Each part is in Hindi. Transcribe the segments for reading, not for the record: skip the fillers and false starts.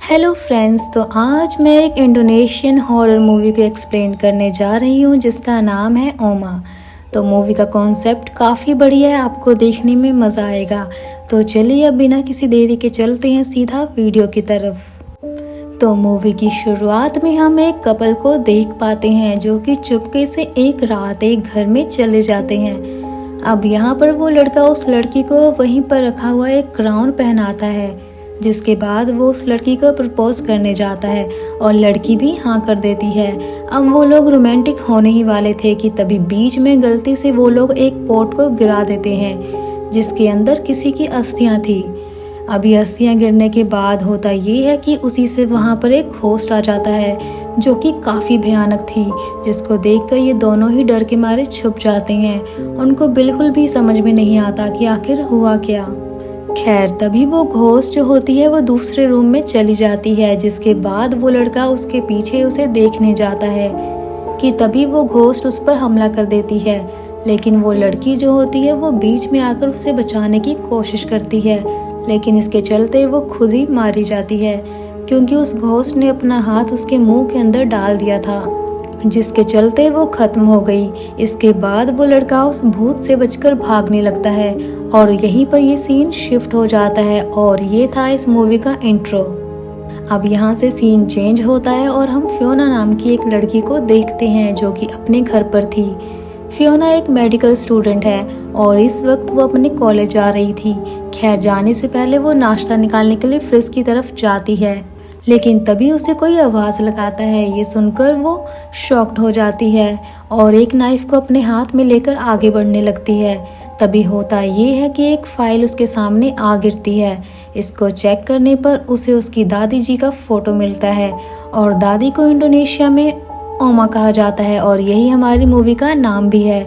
हेलो फ्रेंड्स, तो आज मैं एक इंडोनेशियन हॉरर मूवी को एक्सप्लेन करने जा रही हूँ जिसका नाम है ओमा। तो मूवी का कॉन्सेप्ट काफ़ी बढ़िया है, आपको देखने में मज़ा आएगा। तो चलिए अब बिना किसी देरी के चलते हैं सीधा वीडियो की तरफ। तो मूवी की शुरुआत में हम एक कपल को देख पाते हैं जो कि चुपके से एक रात एक घर में चले जाते हैं। अब यहाँ पर वो लड़का उस लड़की को वहीं पर रखा हुआ एक क्राउन पहनाता है, जिसके बाद वो उस लड़की को प्रपोज करने जाता है और लड़की भी हाँ कर देती है। अब वो लोग रोमांटिक होने ही वाले थे कि तभी बीच में गलती से वो लोग एक पॉट को गिरा देते हैं जिसके अंदर किसी की अस्थियां थी। अब ये अस्थियां गिरने के बाद होता ये है कि उसी से वहाँ पर एक घोस्ट आ जाता है जो कि काफ़ी भयानक थी, जिसको देखकर ये दोनों ही डर के मारे छुप जाते हैं। उनको बिल्कुल भी समझ में नहीं आता कि आखिर हुआ क्या। खैर तभी वो घोस्ट जो होती है वो दूसरे रूम में चली जाती है, जिसके बाद वो लड़का उसके पीछे उसे देखने जाता है कि तभी वो घोस्ट उस पर हमला कर देती है। लेकिन वो लड़की जो होती है वो बीच में आकर उसे बचाने की कोशिश करती है, लेकिन इसके चलते वो खुद ही मारी जाती है क्योंकि उस घोस्ट ने अपना हाथ उसके मुंह के अंदर डाल दिया था, जिसके चलते वो खत्म हो गई। इसके बाद वो लड़का उस भूत से बचकर भागने लगता है और यहीं पर ये सीन शिफ्ट हो जाता है और ये था इस मूवी का इंट्रो। अब यहाँ से सीन चेंज होता है और हम फियोना नाम की एक लड़की को देखते हैं जो कि अपने घर पर थी। फियोना एक मेडिकल स्टूडेंट है और इस वक्त वो अपने कॉलेज जा रही थी। खैर जाने से पहले वो नाश्ता निकालने के लिए फ्रिज की तरफ जाती है, लेकिन तभी उसे कोई आवाज़ लगाता है। ये सुनकर वो शॉक्ड हो जाती है और एक नाइफ को अपने हाथ में लेकर आगे बढ़ने लगती है। तभी होता ये है कि एक फाइल उसके सामने आ गिरती है। इसको चेक करने पर उसे उसकी दादी जी का फोटो मिलता है और दादी को इंडोनेशिया में ओमा कहा जाता है और यही हमारी मूवी का नाम भी है।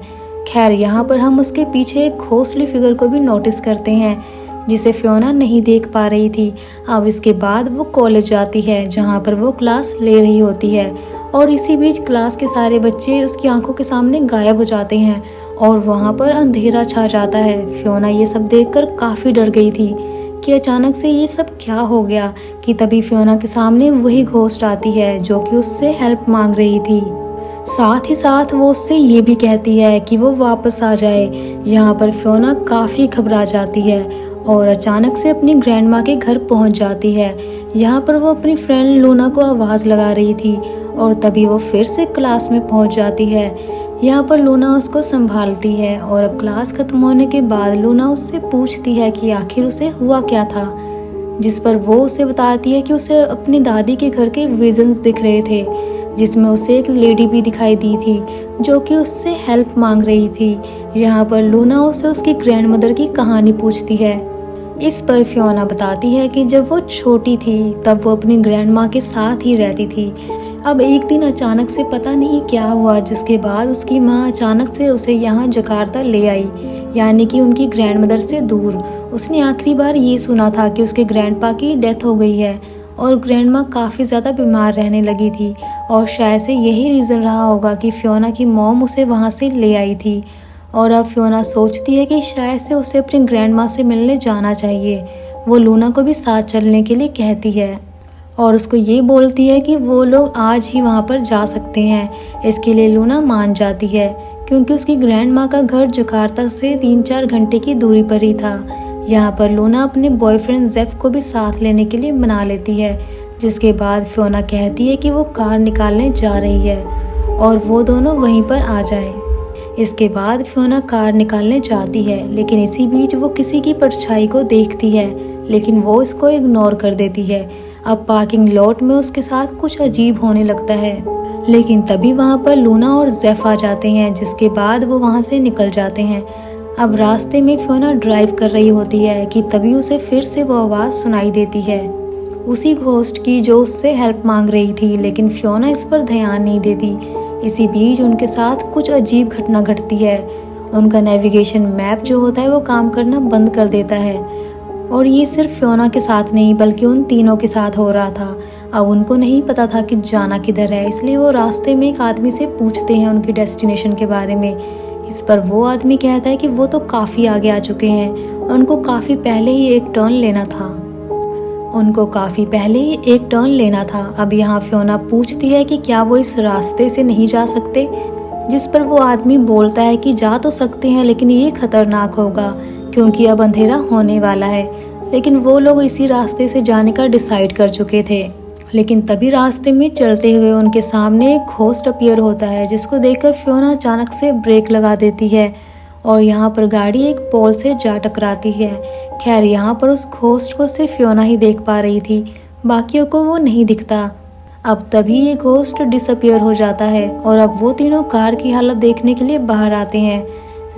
खैर यहाँ पर हम उसके पीछे एक घोस्टली फिगर को भी नोटिस करते हैं जिसे फियोना नहीं देख पा रही थी। अब इसके बाद वो कॉलेज जाती है जहाँ पर वो क्लास ले रही होती है और इसी बीच क्लास के सारे बच्चे उसकी आंखों के सामने गायब हो जाते हैं और वहाँ पर अंधेरा छा जाता है। फियोना ये सब देखकर काफ़ी डर गई थी कि अचानक से ये सब क्या हो गया कि तभी फियोना के सामने वही घोस्ट आती है जो कि उससे हेल्प मांग रही थी। साथ ही साथ वो उससे ये भी कहती है कि वो वापस आ जाए। यहाँ पर फियोना काफ़ी घबरा जाती है और अचानक से अपनी ग्रैंड माँ के घर पहुँच जाती है। यहाँ पर वो अपनी फ्रेंड लूना को आवाज़ लगा रही थी और तभी वो फिर से क्लास में पहुँच जाती है। यहाँ पर लूना उसको संभालती है और अब क्लास खत्म होने के बाद लूना उससे पूछती है कि आखिर उसे हुआ क्या था, जिस पर वो उसे बताती है कि उसे अपनी दादी के घर के विजन्स दिख रहे थे, जिसमें उसे एक लेडी भी दिखाई दी थी जो कि उससे हेल्प मांग रही थी। यहाँ पर लूना उसे उसकी ग्रैंड मदर की कहानी पूछती है। इस पर फियोना बताती है कि जब वो छोटी थी तब वो अपनी ग्रैंड माँ के साथ ही रहती थी। अब एक दिन अचानक से पता नहीं क्या हुआ, जिसके बाद उसकी माँ अचानक से उसे यहाँ जकार्ता ले आई, यानी कि उनकी ग्रैंड मदर से दूर। उसने आखिरी बार ये सुना था कि उसके ग्रैंडपा की डेथ हो गई है और ग्रैंड माँ काफ़ी ज़्यादा बीमार रहने लगी थी और शायद से यही रीज़न रहा होगा कि फियोना की मॉम उसे वहाँ से ले आई थी। और अब फियोना सोचती है कि शायद से उसे अपनी ग्रैंड माँ से मिलने जाना चाहिए। वो लूना को भी साथ चलने के लिए कहती है और उसको ये बोलती है कि वो लोग आज ही वहाँ पर जा सकते हैं। इसके लिए लूना मान जाती है क्योंकि उसकी ग्रैंड माँ का घर जकार्ता से 3-4 घंटे की दूरी पर ही था। यहाँ पर लूना अपने बॉयफ्रेंड जेफ को भी साथ लेने के लिए मना लेती है, जिसके बाद फियोना कहती है कि वो कार निकालने जा रही है और वो दोनों वहीं पर आ जाएं। इसके बाद फियोना कार निकालने जाती है, लेकिन इसी बीच वो किसी की परछाई को देखती है, लेकिन वो इसको इग्नोर कर देती है। अब पार्किंग लॉट में उसके साथ कुछ अजीब होने लगता है, लेकिन तभी वहाँ पर लूना और जेफ आ जाते हैं, जिसके बाद वो वहाँ से निकल जाते हैं। अब रास्ते में फियोना ड्राइव कर रही होती है कि तभी उसे फिर से वो आवाज़ सुनाई देती है, उसी घोस्ट की जो उससे हेल्प मांग रही थी, लेकिन फियोना इस पर ध्यान नहीं देती। इसी बीच उनके साथ कुछ अजीब घटना घटती है। उनका नेविगेशन मैप जो होता है वो काम करना बंद कर देता है और ये सिर्फ फियोना के साथ नहीं बल्कि उन तीनों के साथ हो रहा था। अब उनको नहीं पता था कि जाना किधर है, इसलिए वो रास्ते में एक आदमी से पूछते हैं उनकी डेस्टिनेशन के बारे में। इस पर वो आदमी कहता है कि वो तो काफ़ी आगे आ चुके हैं, उनको काफ़ी पहले ही एक टर्न लेना था। उनको काफ़ी पहले ही एक टर्न लेना था। अब यहाँ फियोना पूछती है कि क्या वो इस रास्ते से नहीं जा सकते, जिस पर वो आदमी बोलता है कि जा तो सकते हैं लेकिन ये खतरनाक होगा क्योंकि अब अंधेरा होने वाला है। लेकिन वो लोग इसी रास्ते से जाने का डिसाइड कर चुके थे। लेकिन तभी रास्ते में चलते हुए उनके सामने एक घोस्ट अपीयर होता है, जिसको देखकर फियोना अचानक से ब्रेक लगा देती है और यहाँ पर गाड़ी एक पोल से जा टकराती है। खैर यहाँ पर उस घोस्ट को सिर्फ फियोना ही देख पा रही थी, बाकियों को वो नहीं दिखता। अब तभी ये घोस्ट डिसअपियर हो जाता है और अब वो तीनों कार की हालत देखने के लिए बाहर आते हैं।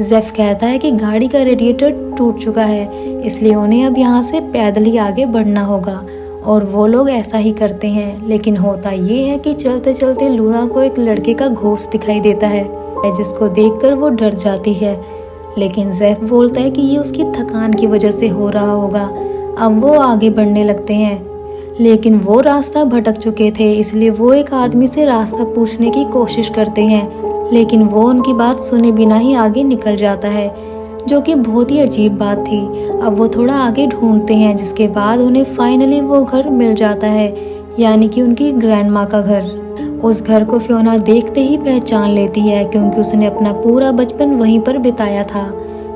जेफ कहता है कि गाड़ी का रेडिएटर टूट चुका है, इसलिए उन्हें अब यहाँ से पैदल ही आगे बढ़ना होगा और वो लोग ऐसा ही करते हैं। लेकिन होता ये है कि चलते चलते लूना को एक लड़के का घोस्ट दिखाई देता है, जिसको देखकर वो डर जाती है। लेकिन जेफ बोलता है कि ये उसकी थकान की वजह से हो रहा होगा। अब वो आगे बढ़ने लगते हैं, लेकिन वो रास्ता भटक चुके थे, इसलिए वो एक आदमी से रास्ता पूछने की कोशिश करते हैं, लेकिन वो उनकी बात सुने बिना ही आगे निकल जाता है, जो कि बहुत ही अजीब बात थी। अब वो थोड़ा आगे ढूंढते हैं, जिसके बाद उन्हें फाइनली वो घर मिल जाता है, यानी कि उनकी ग्रैंड माँ का घर। उस घर को फियोना देखते ही पहचान लेती है क्योंकि उसने अपना पूरा बचपन वहीं पर बिताया था।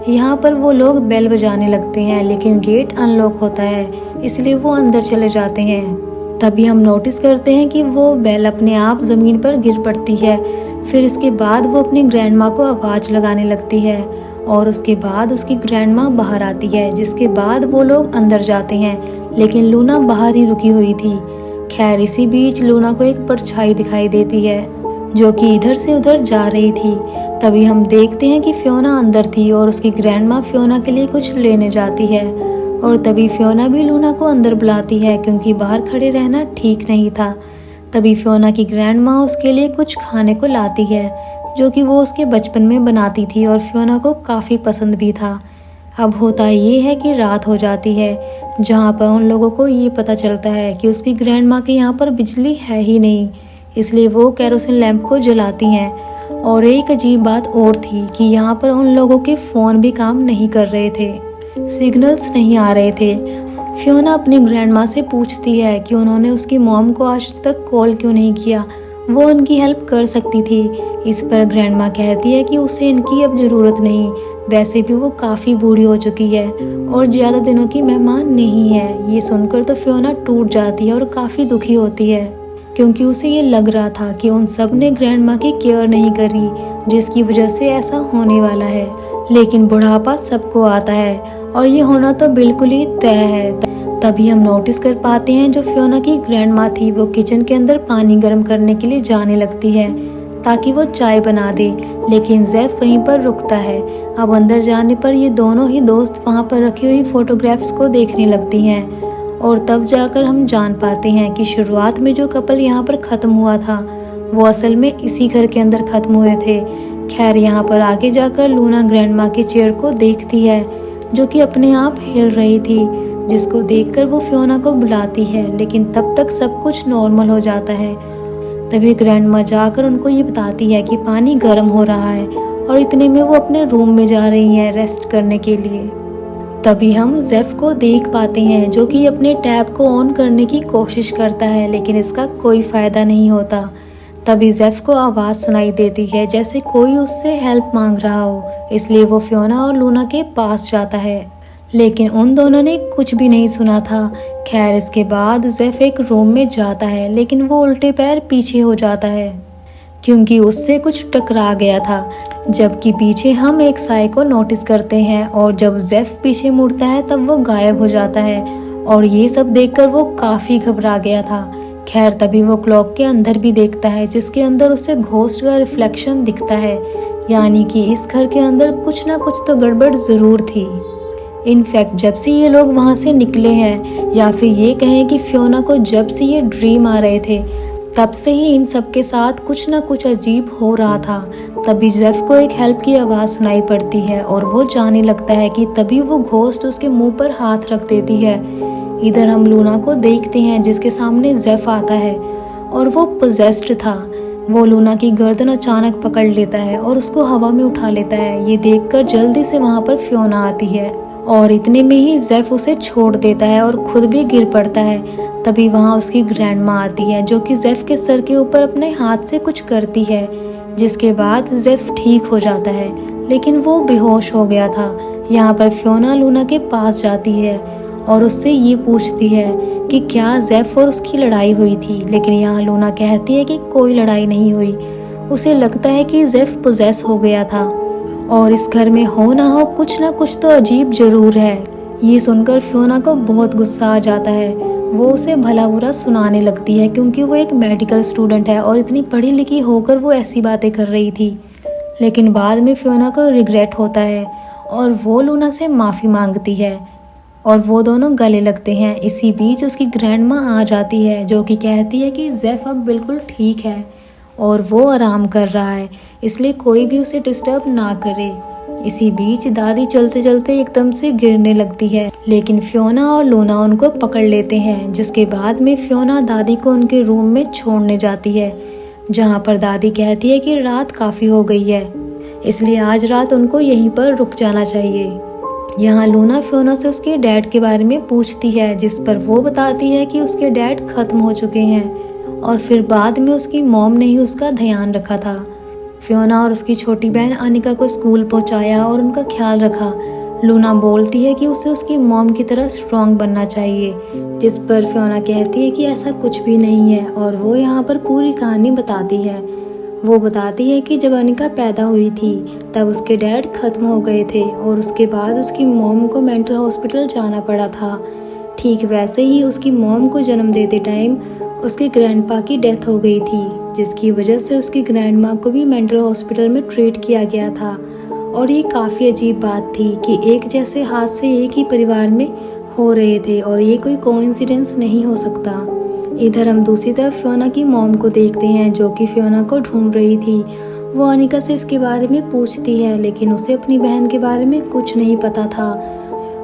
यहाँ पर वो लोग बेल बजाने लगते हैं, लेकिन गेट अनलॉक होता है, इसलिए वो अंदर चले जाते हैं। तभी हम नोटिस करते हैं कि वो बेल अपने आप ज़मीन पर गिर पड़ती है। फिर इसके बाद वो अपनी ग्रैंड माँ को आवाज़ लगाने लगती है और उसके बाद उसकी ग्रैंड माँ बाहर आती है, जिसके बाद वो लोग अंदर जाते हैं, लेकिन लूना बाहर ही रुकी हुई थी। खैर इसी बीच लूना को एक परछाई दिखाई देती है जो कि इधर से उधर जा रही थी। तभी हम देखते हैं कि फियोना अंदर थी और उसकी ग्रैंड माँ फियोना के लिए कुछ लेने जाती है और तभी फियोना भी लूना को अंदर बुलाती है क्योंकि बाहर खड़े रहना ठीक नहीं था। तभी फियोना की ग्रैंड माँ उसके लिए कुछ खाने को लाती है जो कि वो उसके बचपन में बनाती थी और फियोना को काफ़ी पसंद भी था। अब होता ये है कि रात हो जाती है, जहाँ पर उन लोगों को ये पता चलता है कि उसकी ग्रैंड माँ के यहाँ पर बिजली है ही नहीं, इसलिए वो केरोसिन लैंप को जलाती हैं। और एक अजीब बात और थी कि यहाँ पर उन लोगों के फ़ोन भी काम नहीं कर रहे थे, सिग्नल्स नहीं आ रहे थे। फियोना अपनी ग्रैंड माँ से पूछती है कि उन्होंने उसकी मॉम को आज तक कॉल क्यों नहीं किया, वो उनकी हेल्प कर सकती थी। इस पर ग्रैंड माँ कहती है कि उसे इनकी अब ज़रूरत नहीं, वैसे भी वो काफ़ी बूढ़ी हो चुकी है और ज़्यादा दिनों की मेहमान नहीं है। ये सुनकर तो फियोना टूट जाती है और काफ़ी दुखी होती है क्योंकि उसे ये लग रहा था कि उन सब ने ग्रैंड माँ की केयर नहीं करी, जिसकी वजह से ऐसा होने वाला है। लेकिन बुढ़ापा सबको आता है और ये होना तो बिल्कुल ही तय है। तभी हम नोटिस कर पाते हैं जो फियोना की ग्रैंड माँ थी वो किचन के अंदर पानी गर्म करने के लिए जाने लगती है ताकि वो चाय बना दे, लेकिन जेफ वहीं पर रुकता है। अब अंदर जाने पर ये दोनों ही दोस्त वहाँ पर रखी हुई फोटोग्राफ्स को देखने लगती हैं और तब जाकर हम जान पाते हैं कि शुरुआत में जो कपल यहाँ पर ख़त्म हुआ था वो असल में इसी घर के अंदर ख़त्म हुए थे। खैर यहाँ पर आगे जाकर लूना ग्रैंड माँ के चेयर को देखती है जो कि अपने आप हिल रही थी, जिसको देखकर वो फियोना को बुलाती है, लेकिन तब तक सब कुछ नॉर्मल हो जाता है। तभी ग्रैंड माँ जाकर उनको ये बताती है कि पानी गर्म हो रहा है और इतने में वो अपने रूम में जा रही हैं रेस्ट करने के लिए। तभी हम जेफ को देख पाते हैं जो कि अपने टैब को ऑन करने की कोशिश करता है, लेकिन इसका कोई फ़ायदा नहीं होता। तभी जेफ को आवाज़ सुनाई देती है जैसे कोई उससे हेल्प मांग रहा हो, इसलिए वो फियोना और लूना के पास जाता है, लेकिन उन दोनों ने कुछ भी नहीं सुना था। खैर इसके बाद जेफ एक रूम में जाता है, लेकिन वो उल्टे पैर पीछे हो जाता है क्योंकि उससे कुछ टकरा गया था। जबकि पीछे हम एक साय को नोटिस करते हैं और जब जेफ पीछे मुड़ता है तब वो गायब हो जाता है और ये सब देखकर वो काफ़ी घबरा गया था। खैर तभी वो क्लॉक के अंदर भी देखता है जिसके अंदर उसे घोस्ट का रिफ्लेक्शन दिखता है, यानी कि इस घर के अंदर कुछ ना कुछ तो गड़बड़ ज़रूर थी। इनफैक्ट जब से ये लोग वहाँ से निकले हैं, या फिर ये कहें कि फियोना को जब से ये ड्रीम आ रहे थे तब से ही इन सब के साथ कुछ ना कुछ अजीब हो रहा था। तभी जेफ को एक हेल्प की आवाज़ सुनाई पड़ती है और वो जाने लगता है कि तभी वो घोस्ट उसके मुंह पर हाथ रख देती है। इधर हम लूना को देखते हैं जिसके सामने जेफ आता है और वो पोजेस्ड था। वो लूना की गर्दन अचानक पकड़ लेता है और उसको हवा में उठा लेता है। ये देखकर जल्दी से वहाँ पर फियोना आती है और इतने में ही जेफ उसे छोड़ देता है और खुद भी गिर पड़ता है। तभी वहाँ उसकी ग्रैंडमा आती है जो कि जेफ के सर के ऊपर अपने हाथ से कुछ करती है, जिसके बाद जेफ ठीक हो जाता है, लेकिन वो बेहोश हो गया था। यहाँ पर फियोना लूना के पास जाती है और उससे ये पूछती है कि क्या जेफ और उसकी लड़ाई हुई थी, लेकिन यहाँ लूना कहती है कि कोई लड़ाई नहीं हुई। उसे लगता है कि जेफ पोजेस हो गया था और इस घर में हो ना कुछ तो अजीब जरूर है। ये सुनकर फियोना को बहुत गुस्सा आ जाता है। वो उसे भला बुरा सुनाने लगती है क्योंकि वो एक मेडिकल स्टूडेंट है और इतनी पढ़ी लिखी होकर वो ऐसी बातें कर रही थी। लेकिन बाद में फियोना को रिग्रेट होता है और वो लूना से माफ़ी मांगती है और वो दोनों गले लगते हैं। इसी बीच उसकी ग्रैंडमा आ जाती है जो कि कहती है कि जेफ अब बिल्कुल ठीक है और वो आराम कर रहा है, इसलिए कोई भी उसे डिस्टर्ब ना करे। इसी बीच दादी चलते चलते एकदम से गिरने लगती है, लेकिन फियोना और लूना उनको पकड़ लेते हैं, जिसके बाद में फियोना दादी को उनके रूम में छोड़ने जाती है, जहाँ पर दादी कहती है कि रात काफ़ी हो गई है, इसलिए आज रात उनको यहीं पर रुक जाना चाहिए। यहाँ लूना फियोना से उसके डैड के बारे में पूछती है, जिस पर वो बताती है कि उसके डैड खत्म हो चुके हैं और फिर बाद में उसकी मॉम ने ही उसका ध्यान रखा था। फियोना और उसकी छोटी बहन अनिका को स्कूल पहुंचाया और उनका ख्याल रखा। लूना बोलती है कि उसे उसकी मॉम की तरह स्ट्रॉन्ग बनना चाहिए, जिस पर फियोना कहती है कि ऐसा कुछ भी नहीं है और वो यहाँ पर पूरी कहानी बताती है। वो बताती है कि जब अनिका पैदा हुई थी तब उसके डैड खत्म हो गए थे और उसके बाद उसकी मॉम को मेंटल हॉस्पिटल जाना पड़ा था। ठीक वैसे ही उसकी मॉम को जन्म देते टाइम उसके ग्रैंडपा की डेथ हो गई थी, जिसकी वजह से उसकी ग्रैंडमा को भी मेंटल हॉस्पिटल में ट्रीट किया गया था। और ये काफ़ी अजीब बात थी कि एक जैसे हादसे एक ही परिवार में हो रहे थे और ये कोई कोइंसिडेंस नहीं हो सकता। इधर हम दूसरी तरफ फियोना की मॉम को देखते हैं जो कि फियोना को ढूंढ रही थी। वो अनिका से इसके बारे में पूछती है, लेकिन उसे अपनी बहन के बारे में कुछ नहीं पता था।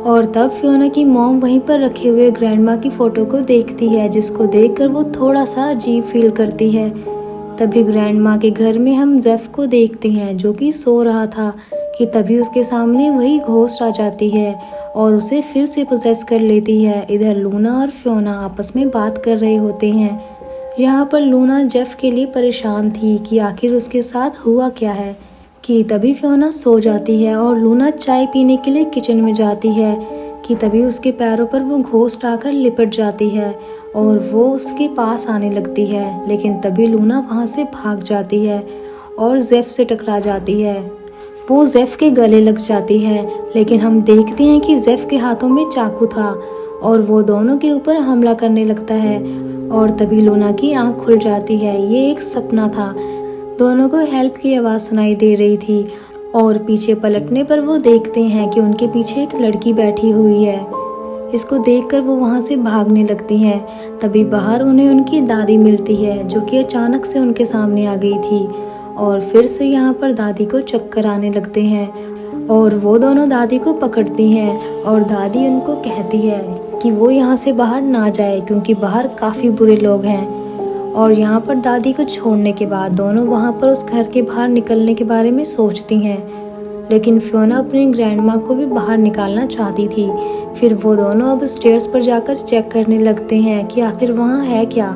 और तब फियोना की मॉम वहीं पर रखे हुए ग्रैंडमा की फ़ोटो को देखती है, जिसको देखकर वो थोड़ा सा अजीब फील करती है। तभी ग्रैंडमा के घर में हम जेफ को देखते हैं जो कि सो रहा था कि तभी उसके सामने वही घोस्ट आ जाती है और उसे फिर से पोजेस कर लेती है। इधर लूना और फियोना आपस में बात कर रहे होते हैं। यहाँ पर लूना जेफ के लिए परेशान थी कि आखिर उसके साथ हुआ क्या है, कि तभी फियोना सो जाती है और लूना चाय पीने के लिए किचन में जाती है कि तभी उसके पैरों पर वो घोस्ट आकर लिपट जाती है और वो उसके पास आने लगती है। लेकिन तभी लूना वहाँ से भाग जाती है और जेफ से टकरा जाती है। वो जेफ के गले लग जाती है, लेकिन हम देखते हैं कि जेफ के हाथों में चाकू था और वो दोनों के ऊपर हमला करने लगता है। और तभी लूना की आंख खुल जाती है। ये एक सपना था। दोनों को हेल्प की आवाज़ सुनाई दे रही थी और पीछे पलटने पर वो देखते हैं कि उनके पीछे एक लड़की बैठी हुई है। इसको देखकर वो वहाँ से भागने लगती हैं। तभी बाहर उन्हें उनकी दादी मिलती है जो कि अचानक से उनके सामने आ गई थी और फिर से यहाँ पर दादी को चक्कर आने लगते हैं और वो दोनों दादी को पकड़ती हैं और दादी उनको कहती है कि वो यहाँ से बाहर ना जाए क्योंकि बाहर काफ़ी बुरे लोग हैं। और यहाँ पर दादी को छोड़ने के बाद दोनों वहाँ पर उस घर के बाहर निकलने के बारे में सोचती हैं, लेकिन फियोना अपनी ग्रैंडमा को भी बाहर निकालना चाहती थी। फिर वो दोनों अब स्टेयर्स पर जाकर चेक करने लगते हैं कि आखिर वहाँ है क्या,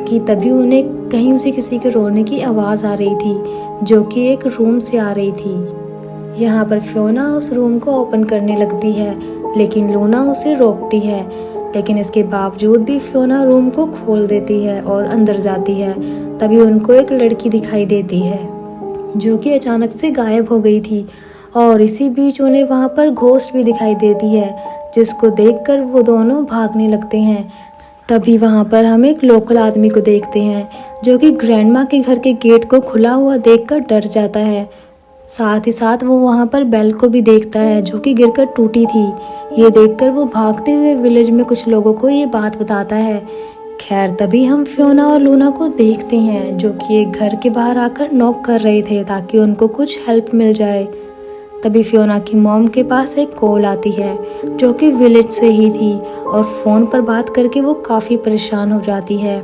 कि तभी उन्हें कहीं से किसी के रोने की आवाज़ आ रही थी जो कि एक रूम से आ रही थी। यहाँ पर फियोना उस रूम को ओपन करने लगती है, लेकिन लूना उसे रोकती है। लेकिन इसके बावजूद भी फियोना रूम को खोल देती है और अंदर जाती है। तभी उनको एक लड़की दिखाई देती है जो कि अचानक से गायब हो गई थी और इसी बीच उन्हें वहाँ पर घोस्ट भी दिखाई देती है, जिसको देखकर वो दोनों भागने लगते हैं। तभी वहाँ पर हम एक लोकल आदमी को देखते हैं जो कि ग्रैंडमा के घर के गेट को खुला हुआ देखकर डर जाता है। साथ ही साथ वो वहाँ पर बेल को भी देखता है जो कि गिरकर टूटी थी। ये देखकर वो भागते हुए विलेज में कुछ लोगों को ये बात बताता है। खैर तभी हम फियोना और लूना को देखते हैं जो कि एक घर के बाहर आकर नॉक कर रहे थे ताकि उनको कुछ हेल्प मिल जाए। तभी फियोना की मॉम के पास एक कॉल आती है जो कि विलेज से ही थी और फ़ोन पर बात करके वो काफ़ी परेशान हो जाती है।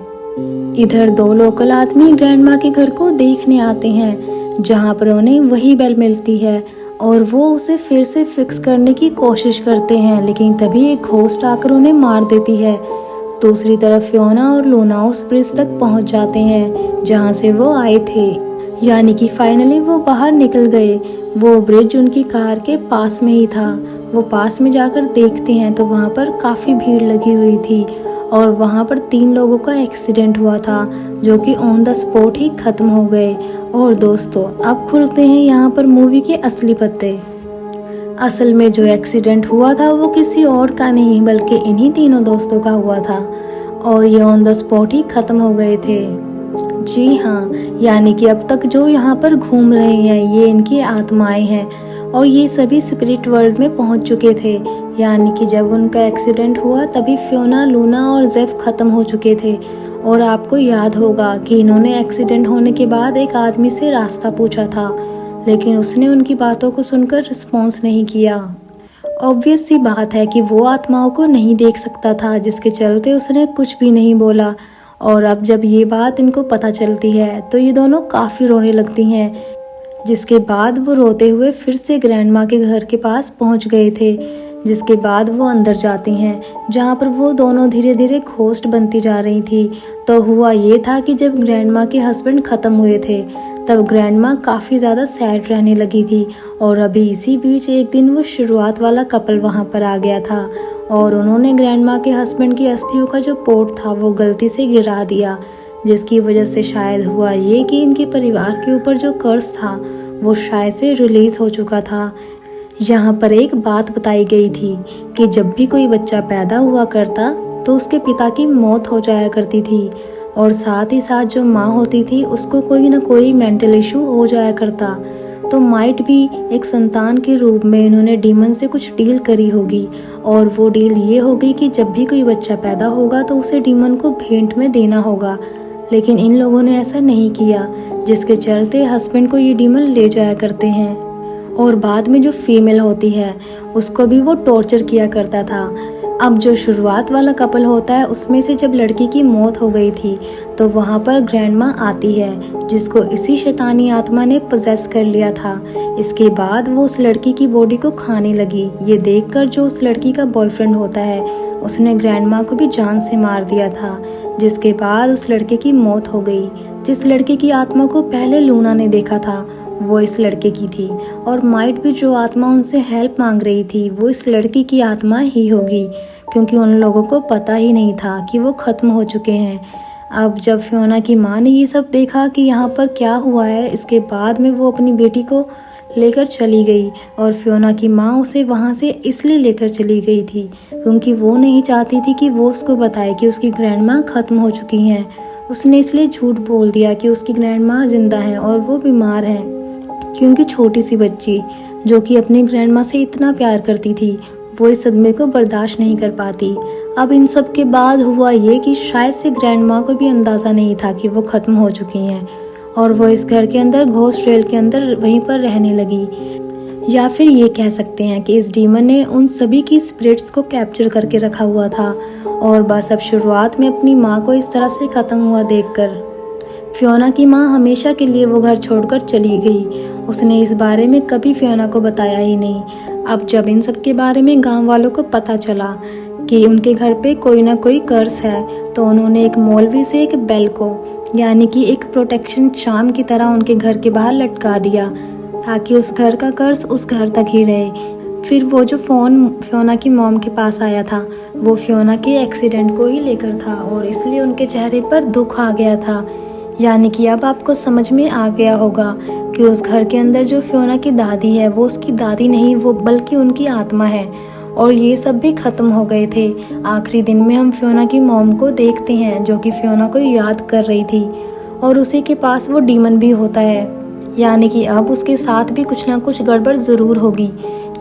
इधर दो लोकल आदमी ग्रैंडमा के घर को देखने आते हैं जहाँ पर उन्हें वही बेल मिलती है और वो उसे फिर से फिक्स करने की कोशिश करते हैं, लेकिन तभी एक घोस्ट आकर उन्हें मार देती है। दूसरी तरफ फियोना और लूना उस ब्रिज तक पहुंच जाते हैं जहां से वो आए थे, यानी कि फाइनली वो बाहर निकल गए। वो ब्रिज उनकी कार के पास में ही था। वो पास में जाकर देखते हैं तो वहाँ पर काफ़ी भीड़ लगी हुई थी और वहाँ पर 3 लोगों का एक्सीडेंट हुआ था जो कि ऑन द स्पॉट ही ख़त्म हो गए। और दोस्तों, अब खुलते हैं यहाँ पर मूवी के असली पत्ते। असल में जो एक्सीडेंट हुआ था वो किसी और का नहीं बल्कि इन्हीं तीनों दोस्तों का हुआ था और ये ऑन द स्पॉट ही ख़त्म हो गए थे। जी हाँ, यानी कि अब तक जो यहाँ पर घूम रहे हैं ये इनकी आत्माएं हैं और ये सभी स्पिरिट वर्ल्ड में पहुँच चुके थे। यानी कि जब उनका एक्सीडेंट हुआ तभी फियोना, लूना और जेफ ख़त्म हो चुके थे। और आपको याद होगा कि इन्होंने एक्सीडेंट होने के बाद एक आदमी से रास्ता पूछा था, लेकिन उसने उनकी बातों को सुनकर रिस्पॉन्स नहीं किया। ऑब्वियस सी बात है कि वो आत्माओं को नहीं देख सकता था, जिसके चलते उसने कुछ भी नहीं बोला। और अब जब ये बात इनको पता चलती है तो ये दोनों काफ़ी रोने लगती हैं, जिसके बाद वो रोते हुए फिर से ग्रैंडमा के घर के पास पहुंच गए थे। जिसके बाद वो अंदर जाती हैं जहां पर वो दोनों धीरे धीरे घोस्ट बनती जा रही थी। तो हुआ ये था कि जब ग्रैंडमा के हस्बैंड ख़त्म हुए थे तब ग्रैंडमा काफ़ी ज़्यादा सैड रहने लगी थी। और अभी इसी बीच एक दिन वो शुरुआत वाला कपल वहाँ पर आ गया था और उन्होंने ग्रैंडमा के हस्बैंड की अस्थियों का जो पोट था वो गलती से गिरा दिया, जिसकी वजह से शायद हुआ ये कि इनके परिवार के ऊपर जो कर्ज था वो शायद से रिलीज़ हो चुका था। यहाँ पर एक बात बताई गई थी कि जब भी कोई बच्चा पैदा हुआ करता तो उसके पिता की मौत हो जाया करती थी और साथ ही साथ जो माँ होती थी उसको कोई ना कोई मेंटल इशू हो जाया करता। तो माइट भी एक संतान के रूप में इन्होंने डीमन से कुछ डील करी होगी और वो डील ये होगी कि जब भी कोई बच्चा पैदा होगा तो उसे डीमन को भेंट में देना होगा। लेकिन इन लोगों ने ऐसा नहीं किया, जिसके चलते हस्बैंड को ये डीमन ले जाया करते हैं और बाद में जो फीमेल होती है उसको भी वो टॉर्चर किया करता था। अब जो शुरुआत वाला कपल होता है उसमें से जब लड़की की मौत हो गई थी तो वहाँ पर ग्रैंडमा आती है, जिसको इसी शैतानी आत्मा ने पोजेस कर लिया था। इसके बाद वो उस लड़की की बॉडी को खाने लगी। ये देखकर जो उस लड़की का बॉयफ्रेंड होता है उसने ग्रैंडमा को भी जान से मार दिया था, जिसके बाद उस लड़के की मौत हो गई। जिस लड़के की आत्मा को पहले लूना ने देखा था वो इस लड़के की थी और माइट भी जो आत्मा उनसे हेल्प मांग रही थी वो इस लड़की की आत्मा ही होगी, क्योंकि उन लोगों को पता ही नहीं था कि वो ख़त्म हो चुके हैं। अब जब फियोना की माँ ने ये सब देखा कि यहाँ पर क्या हुआ है, इसके बाद में वो अपनी बेटी को लेकर चली गई और फियोना की माँ उसे वहाँ से इसलिए लेकर चली गई थी क्योंकि वो नहीं चाहती थी कि वो उसको बताए कि उसकी ग्रैंडमा ख़त्म हो चुकी हैं। उसने इसलिए झूठ बोल दिया कि उसकी ग्रैंडमा जिंदा है और वो बीमार है, क्योंकि छोटी सी बच्ची जो कि अपनी ग्रैंडमा से इतना प्यार करती थी वो इस सदमे को बर्दाश्त नहीं कर पाती। अब इन सब के बाद हुआ ये कि शायद से ग्रैंडमा को भी अंदाज़ा नहीं था कि वो ख़त्म हो चुकी हैं और वो इस घर के अंदर घोस्ट ट्रेल के अंदर वहीं पर रहने लगी। या फिर ये कह सकते हैं कि इस डीमन ने उन सभी की स्पिरिट्स को कैप्चर करके रखा हुआ था। और बस अब शुरुआत में अपनी माँ को इस तरह से ख़त्म हुआ देखकर फियोना की माँ हमेशा के लिए वो घर छोड़कर चली गई। उसने इस बारे में कभी फियोना को बताया ही नहीं। अब जब इन सब के बारे में गांव वालों को पता चला कि उनके घर पे कोई ना कोई कर्स है तो उन्होंने एक मौलवी से एक बेल को, यानी कि एक प्रोटेक्शन चार्म की तरह उनके घर के बाहर लटका दिया ताकि उस घर का कर्स उस घर तक ही रहे। फिर वो जो फ़ोन फियोना की मॉम के पास आया था वो फियोना के एक्सीडेंट को ही लेकर था और इसलिए उनके चेहरे पर दुख आ गया था। यानी कि अब आपको समझ में आ गया होगा कि उस घर के अंदर जो फियोना की दादी है वो उसकी दादी नहीं, वो बल्कि उनकी आत्मा है। और ये सब भी ख़त्म हो गए थे। आखिरी दिन में हम फियोना की मॉम को देखते हैं जो कि फियोना को याद कर रही थी और उसी के पास वो डीमन भी होता है। यानी कि अब उसके साथ भी कुछ ना कुछ गड़बड़ ज़रूर होगी।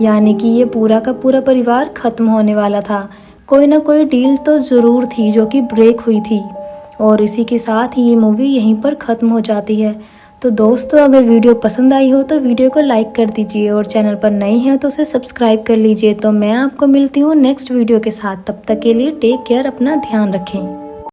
यानी कि ये पूरा का पूरा परिवार ख़त्म होने वाला था। कोई ना कोई डील तो ज़रूर थी जो कि ब्रेक हुई थी। और इसी के साथ ही ये मूवी यहीं पर ख़त्म हो जाती है। तो दोस्तों, अगर वीडियो पसंद आई हो तो वीडियो को लाइक कर दीजिए और चैनल पर नए हैं तो उसे सब्सक्राइब कर लीजिए। तो मैं आपको मिलती हूँ नेक्स्ट वीडियो के साथ। तब तक के लिए टेक केयर, अपना ध्यान रखें।